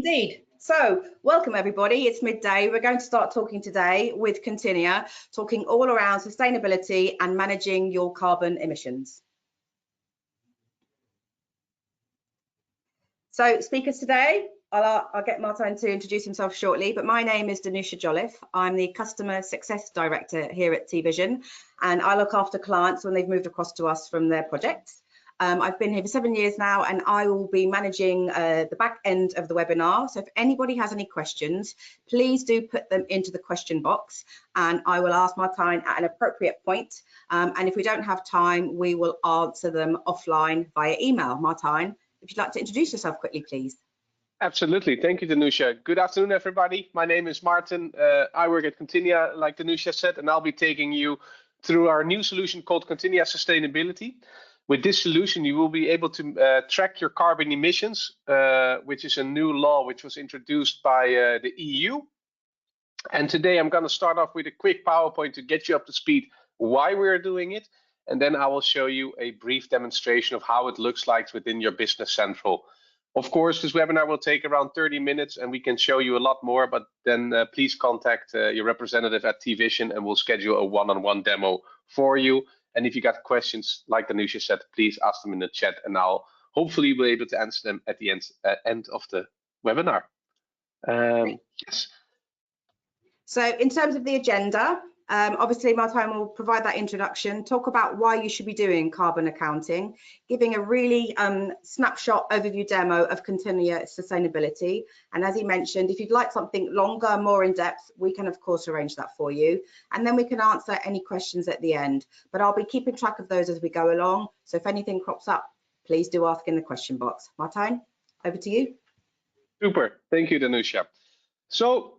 Indeed. So, welcome everybody. It's midday. We're going to start talking today with Continia, talking all around sustainability and managing your carbon emissions. So, speakers today, I'll get Martin to introduce himself shortly, but my name is Danusha Jolliffe. I'm the Customer Success Director here at T-Vision, and I look after clients when they've moved across to us from their projects. I've been here for 7 years now, and I will be managing the back end of the webinar. So if anybody has any questions, please do put them into the question box, and I will ask Martijn at an appropriate point. And if we don't have time, we will answer them offline via email. Martijn, if you'd like to introduce yourself quickly, please. Absolutely. Thank you, Danusha. Good afternoon, everybody. My name is Martin. I work at Continia, like Danusha said, and I'll be taking you through our new solution called Continia Sustainability. With this solution, you will be able to track your carbon emissions, which is a new law which was introduced by the EU. And today I'm going to start off with a quick PowerPoint to get you up to speed why we're doing it. And then I will show you a brief demonstration of how it looks like within your Business Central. Of course, this webinar will take around 30 minutes and we can show you a lot more, but then please contact your representative at T-Vision and we'll schedule a one-on-one demo for you. And if you got questions, like Danusha said, please ask them in the chat and I'll hopefully be able to answer them at the end of the webinar. Yes. So in terms of the agenda, obviously Martijn will provide that introduction, talk about why you should be doing carbon accounting, giving a really snapshot overview demo of Continia Sustainability. And as he mentioned, if you'd like something longer, more in depth, we can of course arrange that for you. And then we can answer any questions at the end, but I'll be keeping track of those as we go along. So if anything crops up, please do ask in the question box. Martijn, over to you. Super, thank you, Danusha. So,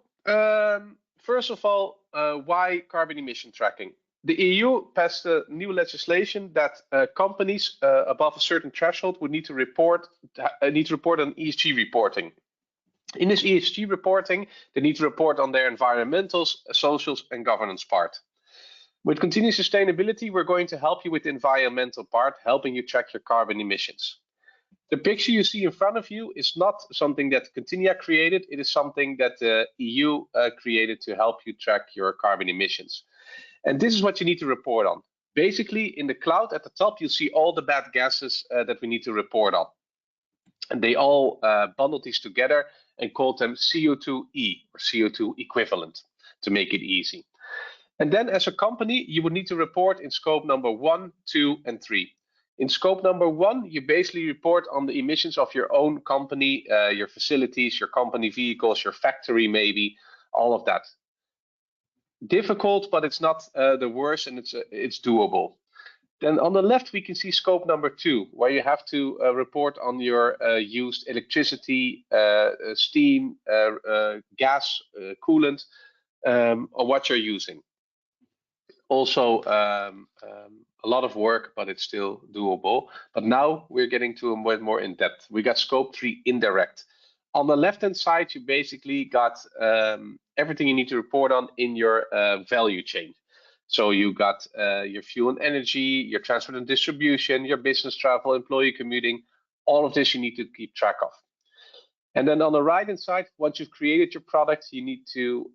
first of all, why carbon emission tracking? The EU passed a new legislation that companies above a certain threshold would need to report on ESG reporting. In this ESG reporting, they need to report on their environmentals, socials, and governance part. With Continia Sustainability, we're going to help you with the environmental part, helping you track your carbon emissions. The picture you see in front of you is not something that Continia created. It is something that the EU created to help you track your carbon emissions. And this is what you need to report on. Basically, in the cloud at the top, you'll see all the bad gases that we need to report on. And they all bundled these together and called them CO2e, or CO2 equivalent, to make it easy. And then as a company, you would need to report in scope number 1, 2, and 3. In scope number 1, you basically report on the emissions of your own company, your facilities, your company vehicles, your factory maybe, all of that. Difficult, but it's not the worst, and it's doable. Then on the left, we can see scope number 2, where you have to report on your used electricity, steam, gas, coolant, or what you're using. Also, a lot of work, but it's still doable. But now we're getting to a bit more in depth. We got scope 3 indirect. On the left-hand side, you basically got everything you need to report on in your value chain. So you got your fuel and energy, your transport and distribution, your business travel, employee commuting, all of this you need to keep track of. And then on the right-hand side, once you've created your product, you need to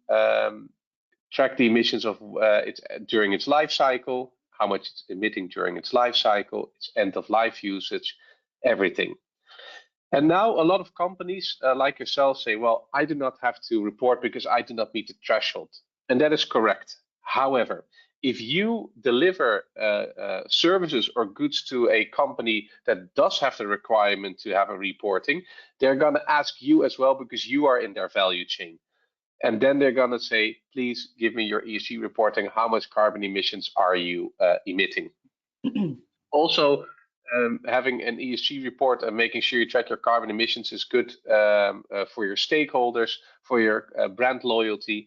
track the emissions of it during its life cycle, how much it's emitting during its life cycle, its end of life usage, everything. And now a lot of companies like yourself say, well, I do not have to report because I do not meet the threshold. And that is correct. However, if you deliver services or goods to a company that does have the requirement to have a reporting, they're going to ask you as well because you are in their value chain. And then they're going to say, please give me your ESG reporting. How much carbon emissions are you emitting? Also, having an ESG report and making sure you track your carbon emissions is good for your stakeholders, for your brand loyalty,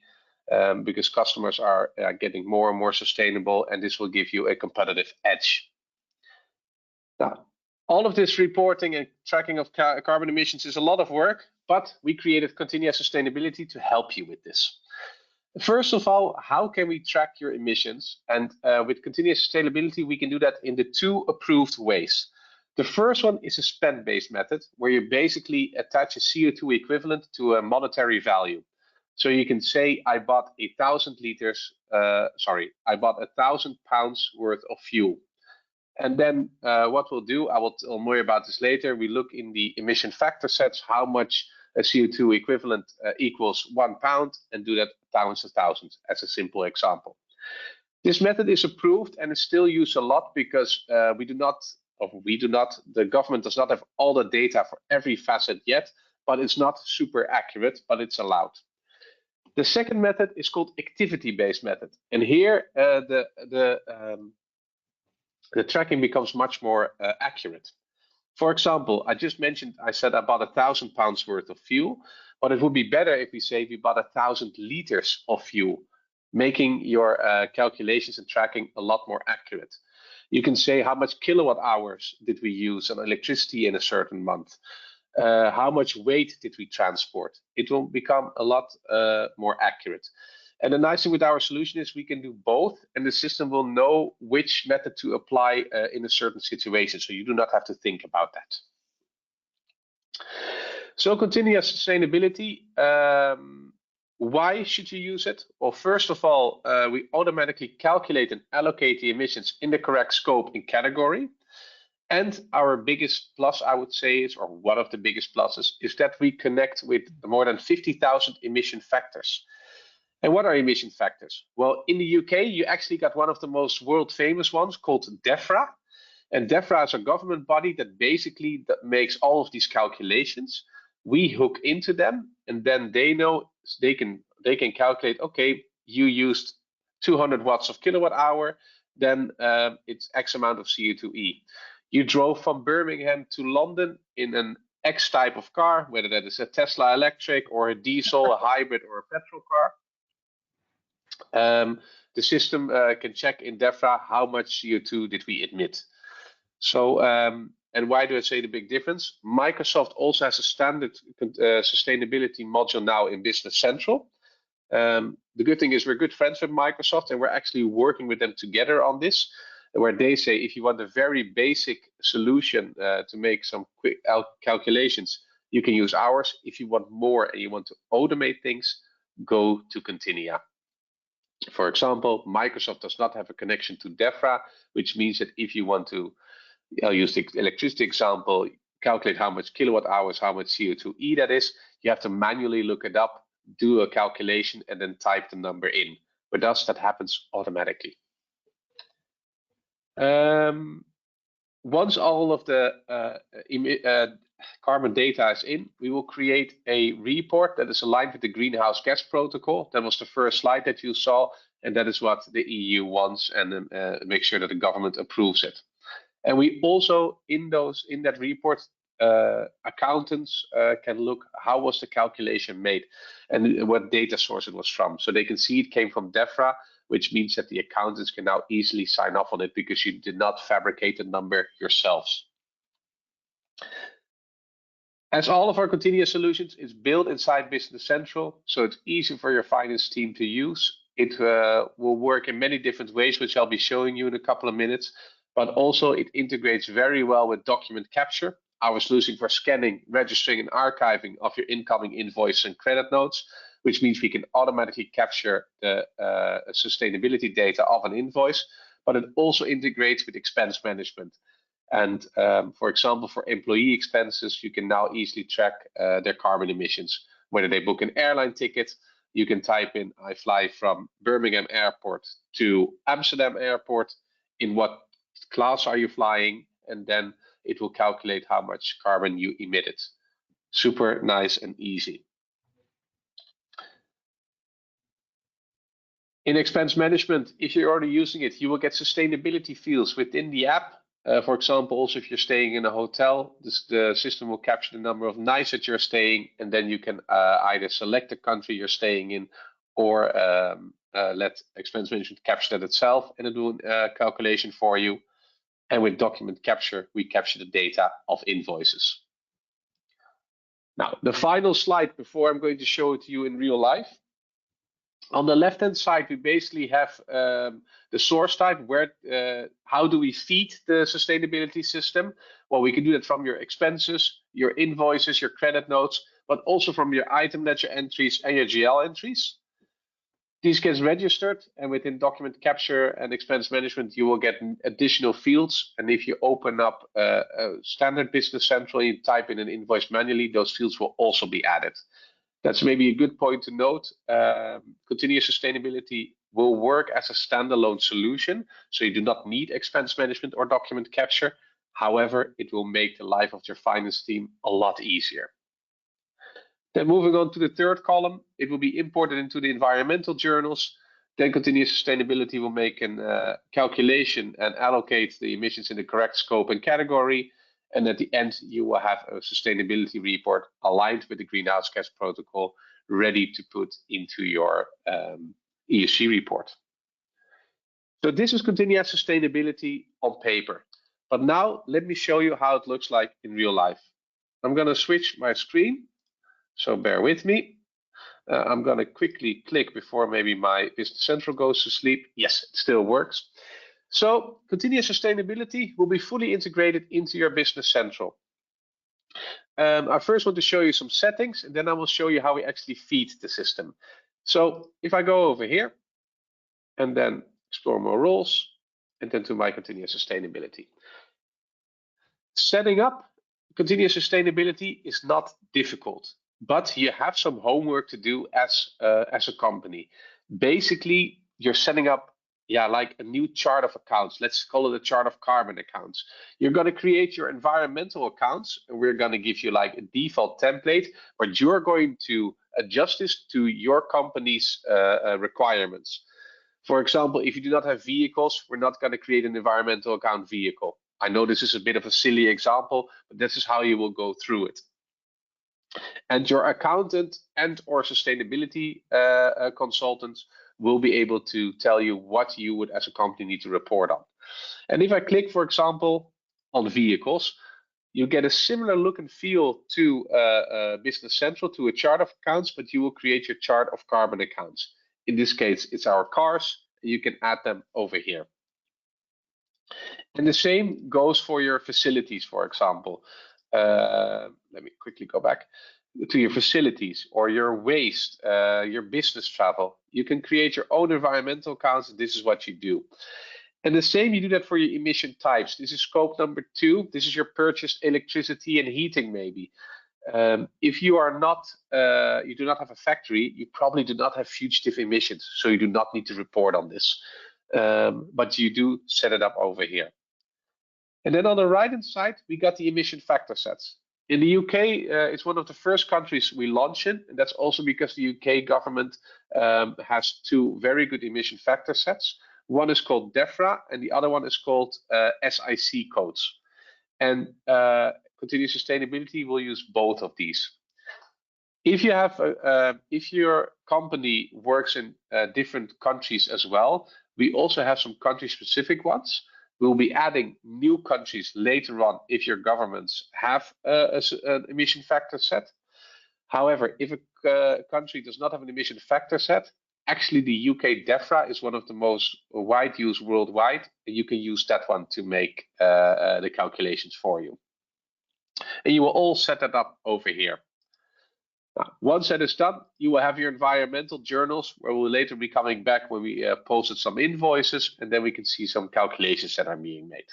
because customers are getting more and more sustainable, and this will give you a competitive edge. Now, all of this reporting and tracking of carbon emissions is a lot of work, but we created Continia Sustainability to help you with this. First of all, how can we track your emissions? And with Continia Sustainability, we can do that in the 2 approved ways. The first one is a spend-based method, where you basically attach a CO2 equivalent to a monetary value. So you can say, I bought 1,000 pounds worth of fuel. And then what we'll do, I will tell more about this later. We look in the emission factor sets, how much a CO2 equivalent equals 1 pound, and do that times 1,000 as a simple example. This method is approved and is still used a lot because the government does not have all the data for every facet yet, but it's not super accurate, but it's allowed. The second method is called activity-based method. And here the tracking becomes much more accurate. For example, I just mentioned, I said I bought 1,000 pounds worth of fuel, but it would be better if we say we bought 1,000 liters of fuel, making your calculations and tracking a lot more accurate. You can say how much kilowatt hours did we use on electricity in a certain month? How much weight did we transport? It will become a lot more accurate. And the nice thing with our solution is we can do both, and the system will know which method to apply in a certain situation. So you do not have to think about that. So Continia Sustainability, why should you use it? Well, first of all, we automatically calculate and allocate the emissions in the correct scope and category. And our biggest plus, I would say, is, or one of the biggest pluses, is that we connect with more than 50,000 emission factors. And what are emission factors? Well, in the UK, you actually got one of the most world famous ones called DEFRA. And DEFRA is a government body that basically makes all of these calculations. We hook into them, and then they know they can calculate, okay, you used 200 watts of kilowatt hour, then it's X amount of CO2e. You drove from Birmingham to London in an X type of car, whether that is a Tesla electric or a diesel, a hybrid, or a petrol car. The system can check in DEFRA how much CO2 did we emit. So, and why do I say the big difference? Microsoft also has a standard sustainability module now in Business Central. The good thing is we're good friends with Microsoft, and we're actually working with them together on this, where they say if you want a very basic solution to make some quick calculations, you can use ours. If you want more and you want to automate things, go to Continia. For example, Microsoft does not have a connection to DEFRA, which means that if you want to, I'll use the electricity example, calculate how much kilowatt hours, how much CO2e that is, you have to manually look it up, do a calculation, and then type the number in. With us, that happens automatically. Once all of the carbon data is in, we will create a report that is aligned with the greenhouse gas protocol. That was the first slide that you saw, and that is what the EU wants, and make sure that the government approves it. And we also, in that report, accountants can look how was the calculation made and what data source it was from. So they can see it came from DEFRA, which means that the accountants can now easily sign off on it because you did not fabricate the number yourselves. As all of our Continia solutions, it's built inside Business Central, so it's easy for your finance team to use. It will work in many different ways, which I'll be showing you in a couple of minutes, but also it integrates very well with document capture, our solution for scanning, registering, and archiving of your incoming invoice and credit notes, which means we can automatically capture the sustainability data of an invoice, but it also integrates with expense management. And for example, for employee expenses, you can now easily track their carbon emissions. Whether they book an airline ticket, you can type in, I fly from Birmingham Airport to Amsterdam Airport. In what class are you flying? And then it will calculate how much carbon you emitted. Super nice and easy. In expense management, if you're already using it, you will get sustainability fields within the app. For example, also if you're staying in a hotel, the system will capture the number of nights that you're staying, and then you can either select the country you're staying in or let expense management capture that itself and do a calculation for you. And with document capture, we capture the data of invoices. Now, the final slide before I'm going to show it to you in real life. On the left-hand side, we basically have the source type, where how do we feed the sustainability system? Well, we can do that from your expenses, your invoices, your credit notes, but also from your item ledger entries and your GL entries. These gets registered, and within document capture and expense management, you will get additional fields. And if you open up a standard Business Central, you type in an invoice manually, those fields will also be added. That's maybe a good point to note. Continia Sustainability will work as a standalone solution, so you do not need expense management or document capture. However, it will make the life of your finance team a lot easier. Then moving on to the third column, it will be imported into the environmental journals. Then Continia Sustainability will make a calculation and allocate the emissions in the correct scope and category. And at the end, you will have a sustainability report aligned with the Greenhouse Gas Protocol, ready to put into your ESG report. So this is Continia Sustainability on paper. But now let me show you how it looks like in real life. I'm going to switch my screen, so bear with me. I'm going to quickly click before maybe my Business Central goes to sleep. Yes, it still works. So Continia Sustainability will be fully integrated into your Business Central. I first want to show you some settings, and then I will show you how we actually feed the system. So if I go over here and then explore more roles, and then to my Continia Sustainability. Setting up Continia Sustainability is not difficult, but you have some homework to do as a company. Basically, you're setting up like a new chart of accounts. Let's call it a chart of carbon accounts. You're going to create your environmental accounts, and we're going to give you like a default template, but you're going to adjust this to your company's requirements. For example, if you do not have vehicles, we're not going to create an environmental account vehicle. I know this is a bit of a silly example, but this is how you will go through it. And your accountant and or sustainability consultants will be able to tell you what you would as a company need to report on. And if I click, for example, on vehicles, you get a similar look and feel to Business Central, to a chart of accounts, but you will create your chart of carbon accounts. In this case, it's our cars. You can add them over here. And the same goes for your facilities, for example. Let me quickly go back to your facilities or your waste, your business travel. You can create your own environmental accounts. This is what you do. And the same, you do that for your emission types. This is scope number 2. This is your purchased electricity and heating, maybe. If you are not, you do not have a factory, you probably do not have fugitive emissions, so you do not need to report on this. But you do set it up over here. And then on the right-hand side, we got the emission factor sets. In the UK, it's one of the first countries we launch in, and that's also because the UK government has 2 very good emission factor sets. One is called DEFRA, and the other one is called SIC codes. And Continia Sustainability will use both of these. If you have, if your company works in different countries as well, we also have some country-specific ones. We'll be adding new countries later on if your governments have an emission factor set. However, if a country does not have an emission factor set, actually the UK DEFRA is one of the most wide used worldwide, and you can use that one to make the calculations for you. And you will all set that up over here. Now, once that is done, you will have your environmental journals, where we'll later be coming back when we posted some invoices, and then we can see some calculations that are being made.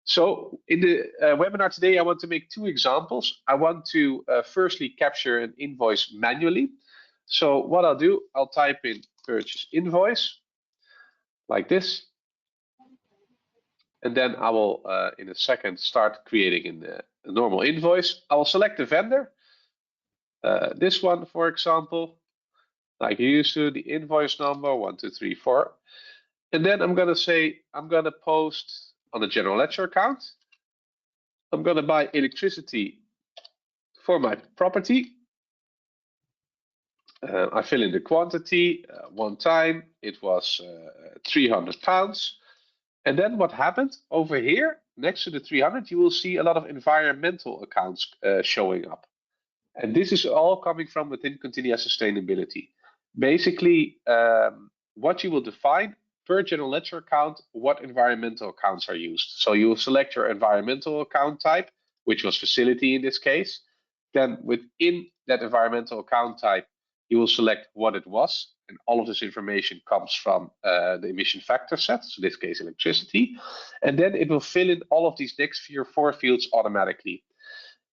So in the webinar today, I want to make 2 examples. I want to firstly capture an invoice manually. So what I'll do, I'll type in purchase invoice like this. And then I will, in a second, start creating a normal invoice. I will select the vendor. This one, for example, like you used to, the invoice number 1234. And then I'm going to say, I'm going to post on the general ledger account. I'm going to buy electricity for my property. I fill in the quantity. One time it was £300. And then what happened over here, next to the 300, you will see a lot of environmental accounts showing up. And this is all coming from within Continia Sustainability. Basically, what you will define, per general ledger account, what environmental accounts are used. So you will select your environmental account type, which was facility in this case. Then within that environmental account type, you will select what it was. And all of this information comes from the emission factor set, so in this case, electricity. And then it will fill in all of these next four fields automatically.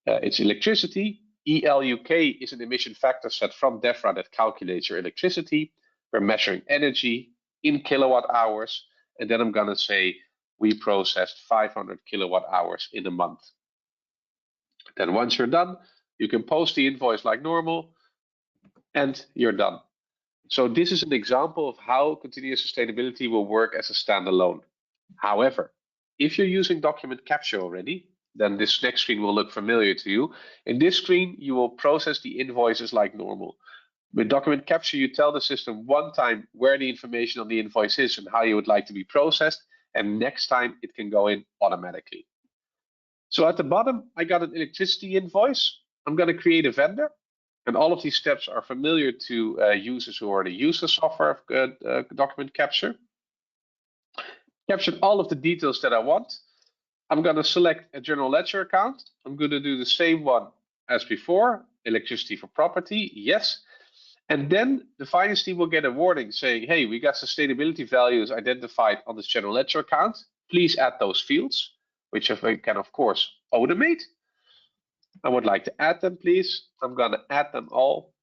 It's electricity. ELUK is an emission factor set from DEFRA that calculates your electricity. We're measuring energy in kilowatt hours. And then I'm going to say we processed 500 kilowatt hours in a month. Then once you're done, you can post the invoice like normal, and you're done. So this is an example of how Continia Sustainability will work as a standalone. However, if you're using document capture already, then this next screen will look familiar to you. In this screen, you will process the invoices like normal. With document capture, you tell the system one time where the information on the invoice is and how you would like to be processed, and next time it can go in automatically. So at the bottom, I got an electricity invoice. I'm going to create a vendor, and all of these steps are familiar to users who already use the software of document capture. Captured all of the details that I want. I'm going to select a general ledger account. I'm going to do the same one as before, electricity for property, yes. And then the finance team will get a warning saying, hey, we got sustainability values identified on this general ledger account. Please add those fields, which I can, of course, automate. I would like to add them, please. I'm going to add them all.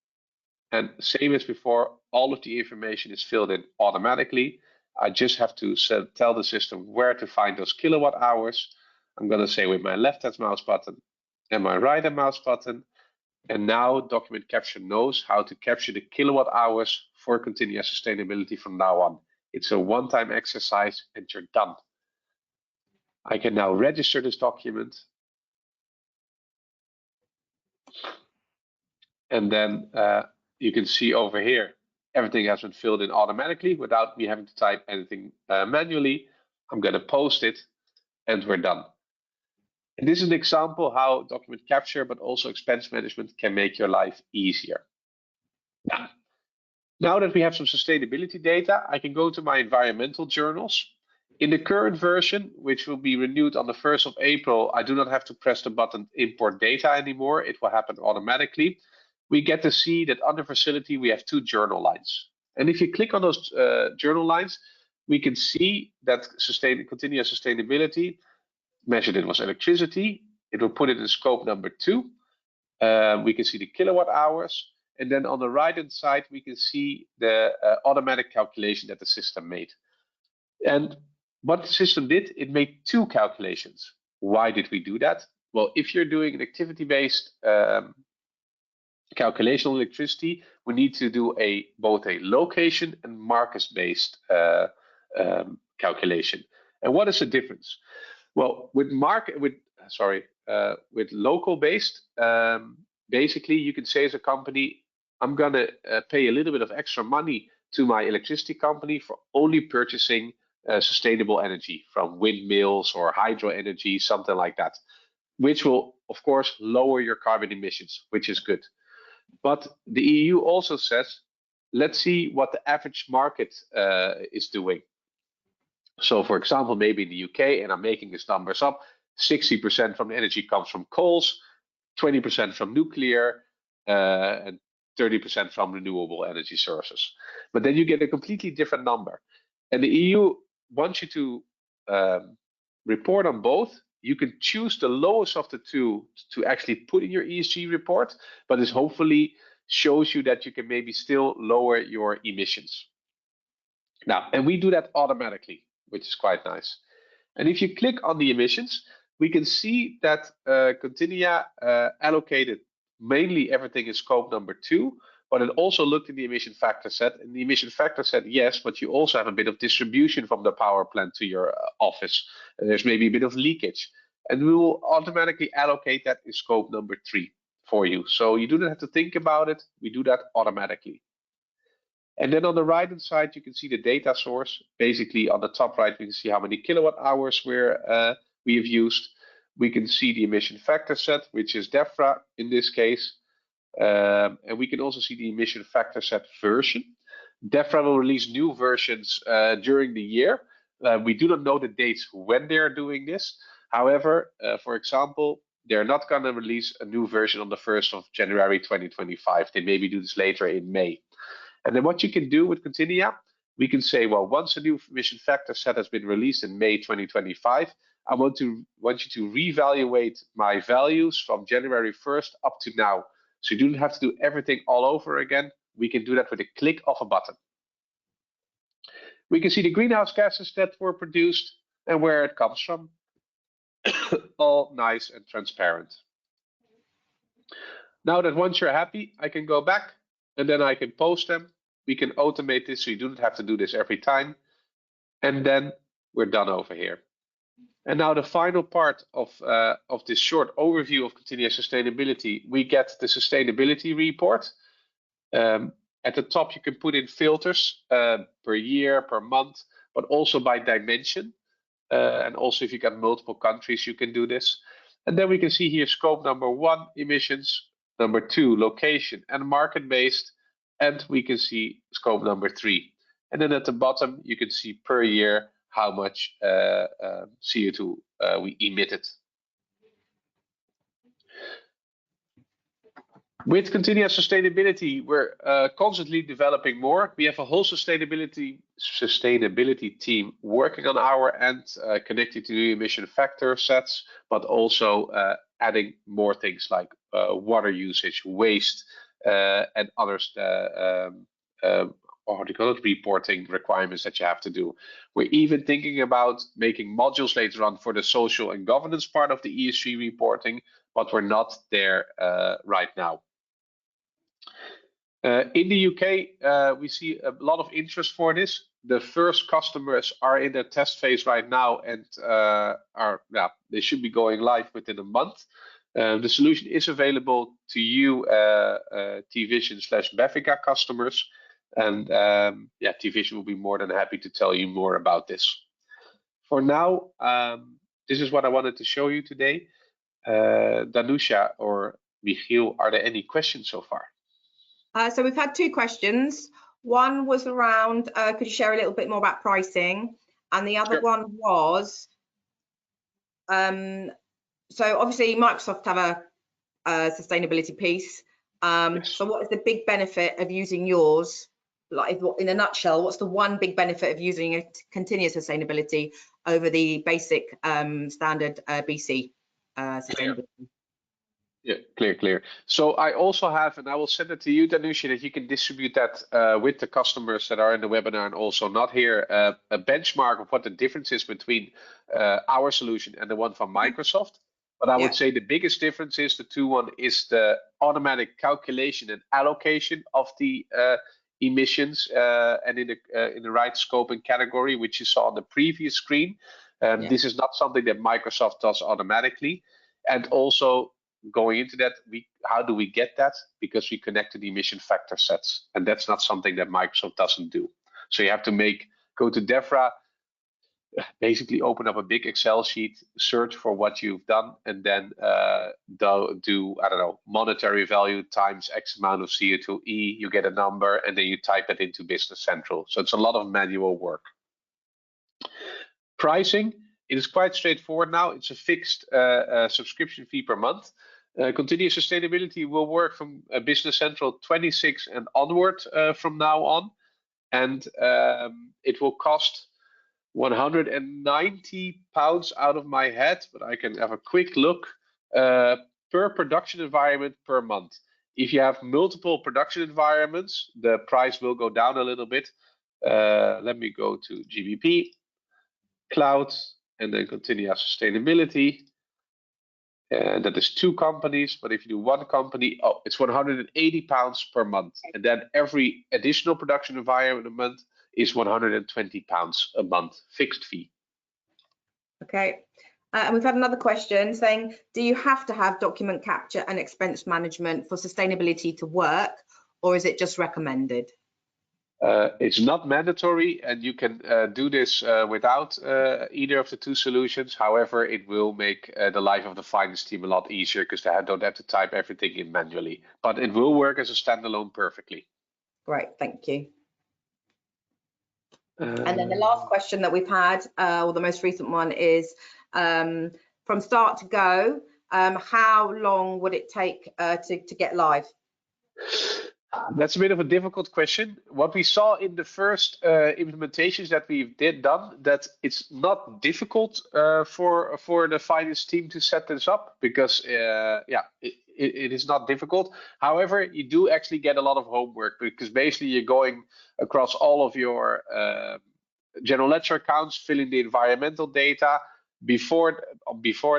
And same as before, all of the information is filled in automatically. I just have to tell the system where to find those kilowatt hours. I'm going to say with my left-hand mouse button and my right-hand mouse button. And now document capture knows how to capture the kilowatt hours for Continia Sustainability from now on. It's a one-time exercise and you're done. I can now register this document. And then you can see over here, everything has been filled in automatically without me having to type anything manually. I'm going to post it and we're done. And this is an example how document capture, but also expense management can make your life easier. Now that we have some sustainability data, I can go to my environmental journals. In the current version, which will be renewed on the 1st of April, I do not have to press the button import data anymore. It will happen automatically. We get to see that under facility, we have two journal lines. And if you click on those journal lines, we can see that Continia Sustainability measured it was electricity. It will put it in scope number 2. We can see the kilowatt hours. And then on the right-hand side, we can see the automatic calculation that the system made. And what the system did, it made 2 calculations. Why did we do that? Well, if you're doing an activity-based calculation on electricity, we need to do both a location and market-based calculation. And what is the difference? Well, with local-based, basically you can say as a company, I'm going to pay a little bit of extra money to my electricity company for only purchasing sustainable energy from windmills or hydro energy, something like that, which will, of course, lower your carbon emissions, which is good. But the EU also says, let's see what the average market is doing. So, for example, maybe in the UK, and I'm making these numbers up, 60% from the energy comes from coals, 20% from nuclear, and 30% from renewable energy sources. But then you get a completely different number. And the EU wants you to report on both. You can choose the lowest of the two to actually put in your ESG report, but this hopefully shows you that you can maybe still lower your emissions. Now, and we do that automatically, which is quite nice. And if you click on the emissions, we can see that Continia allocated mainly everything in scope number 2, but it also looked in the emission factor set. And the emission factor set, yes, but you also have a bit of distribution from the power plant to your office. And there's maybe a bit of leakage. And we will automatically allocate that in scope number 3 for you. So you do not have to think about it. We do that automatically. And then on the right-hand side, you can see the data source. Basically, on the top right, we can see how many kilowatt hours we have used. We can see the emission factor set, which is DEFRA in this case. And we can also see the emission factor set version. DEFRA will release new versions during the year. We do not know the dates when they are doing this. However, for example, they're not going to release a new version on the 1st of January 2025. They maybe do this later in May. And then what you can do with Continia, we can say, well, once a new emission factor set has been released in May 2025, I want you to reevaluate my values from January 1st up to now. So you don't have to do everything all over again. We can do that with a click of a button. We can see the greenhouse gases that were produced and where it comes from. All nice and transparent. Now that once you're happy, I can go back and then I can post them. We can automate this so you don't have to do this every time. And then we're done over here. And now the final part of this short overview of Continia Sustainability, we get the sustainability report. At the top, you can put in filters per year, per month, but also by dimension. And also if you got multiple countries, you can do this. And then we can see here scope number 1, emissions, number 2, location and market-based, and we can see scope number 3. And then at the bottom, you can see per year how much CO2 we emitted. With Continia Sustainability, we're constantly developing more. We have a whole sustainability team working on our end, connected to new emission factor sets, but also adding more things like water usage, waste, and others, what do you call it, reporting requirements that you have to do. We're even thinking about making modules later on for the social and governance part of the ESG reporting, but we're not there right now. In the UK, we see a lot of interest for this. The first customers are in their test phase right now and they should be going live within a month. The solution is available to you, TVision/Bevica customers, and TVision will be more than happy to tell you more about this. For now, this is what I wanted to show you today. Danusha or Michiel, are there any questions so far? So we've had 2 questions. One was around, could you share a little bit more about pricing? And the other one was, so obviously Microsoft have a sustainability piece. Yes. So what is the big benefit of using yours? Like in a nutshell, what's the one big benefit of using a Continia Sustainability over the basic standard BC sustainability? Yeah, clear. So I also have, and I will send it to you, Danusha, that you can distribute that with the customers that are in the webinar and also not here, a benchmark of what the difference is between our solution and the one from Microsoft. But I would say the biggest difference is the one is the automatic calculation and allocation of the emissions and in the right scope and category, which you saw on the previous screen. This is not something that Microsoft does automatically. And also, going into that, how do we get that? Because we connect to the emission factor sets, and that's not something that Microsoft doesn't do. So you have to go to DEFRA, basically open up a big Excel sheet, search for what you've done, and then do I don't know, monetary value times X amount of CO2e, you get a number, and then you type it into Business Central. So it's a lot of manual work. Pricing, it is quite straightforward now. It's a fixed subscription fee per month. Continia Sustainability will work from Business Central 26 and onward from now on. And it will cost £190 out of my head, but I can have a quick look, per production environment per month. If you have multiple production environments, the price will go down a little bit. Let me go to GBP, Cloud, and then Continia Sustainability. And that is 2 companies, but if you do 1 company, it's £180 per month. And then every additional production environment is £120 a month, fixed fee. Okay, and we've had another question saying, do you have to have document capture and expense management for sustainability to work, or is it just recommended? It's not mandatory, and you can do this without either of the 2 solutions. However, it will make the life of the finance team a lot easier because they don't have to type everything in manually. But it will work as a standalone perfectly. Great, thank you. And then the last question that we've had, or the most recent one, is from start to go, how long would it take to get live? That's a bit of a difficult question. What we saw in the first implementations that we've done, that it's not difficult for the finance team to set this up, because it is not difficult. However, you do actually get a lot of homework, because basically you're going across all of your general ledger accounts, filling the environmental data. Before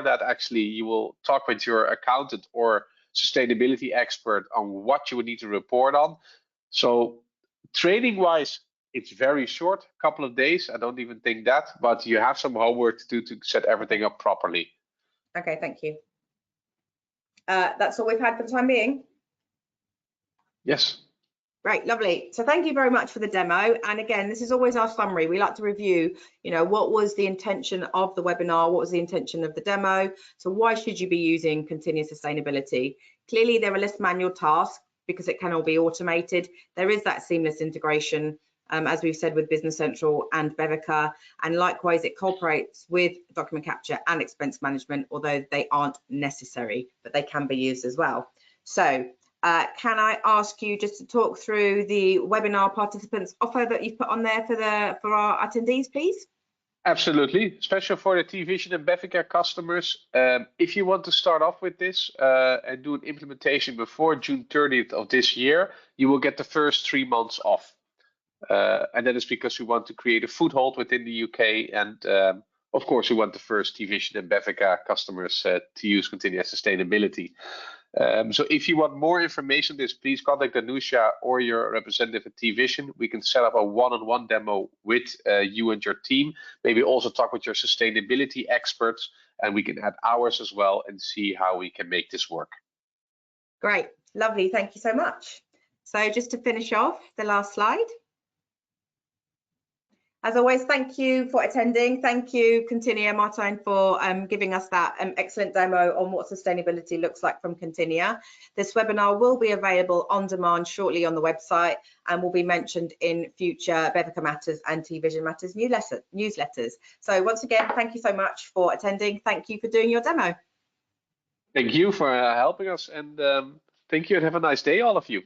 that, actually, you will talk with your accountant or sustainability expert on what you would need to report on. So training wise, it's very short, a couple of days. I don't even think that, but you have some homework to do to set everything up properly. Okay, thank you. That's all we've had for the time being. Yes. Great, lovely. So thank you very much for the demo. And again, this is always our summary. We like to review, what was the intention of the webinar? What was the intention of the demo? So why should you be using Continia Sustainability? Clearly, there are less manual tasks because it can all be automated. There is that seamless integration, as we've said, with Business Central and Bevica. And likewise, it cooperates with document capture and expense management, although they aren't necessary, but they can be used as well. So can I ask you just to talk through the webinar participants offer that you've put on there for our attendees, please? Absolutely, especially for the T-Vision and Bevica customers. If you want to start off with this and do an implementation before June 30th of this year, you will get the first 3 months off. And that is because we want to create a foothold within the UK, and of course we want the first T-Vision and Bevica customers to use Continia Sustainability. So if you want more information on this, please contact Anusha or your representative at T-Vision. We can set up a one-on-one demo with you and your team. Maybe also talk with your sustainability experts, and we can add hours as well and see how we can make this work. Great, lovely, thank you so much. So just to finish off, the last slide. As always, thank you for attending. Thank you, Continia, Martijn, for giving us that excellent demo on what sustainability looks like from Continia. This webinar will be available on demand shortly on the website and will be mentioned in future Bevica Matters and T-Vision Matters newsletters. So once again, thank you so much for attending. Thank you for doing your demo. Thank you for helping us, and thank you, and have a nice day, all of you.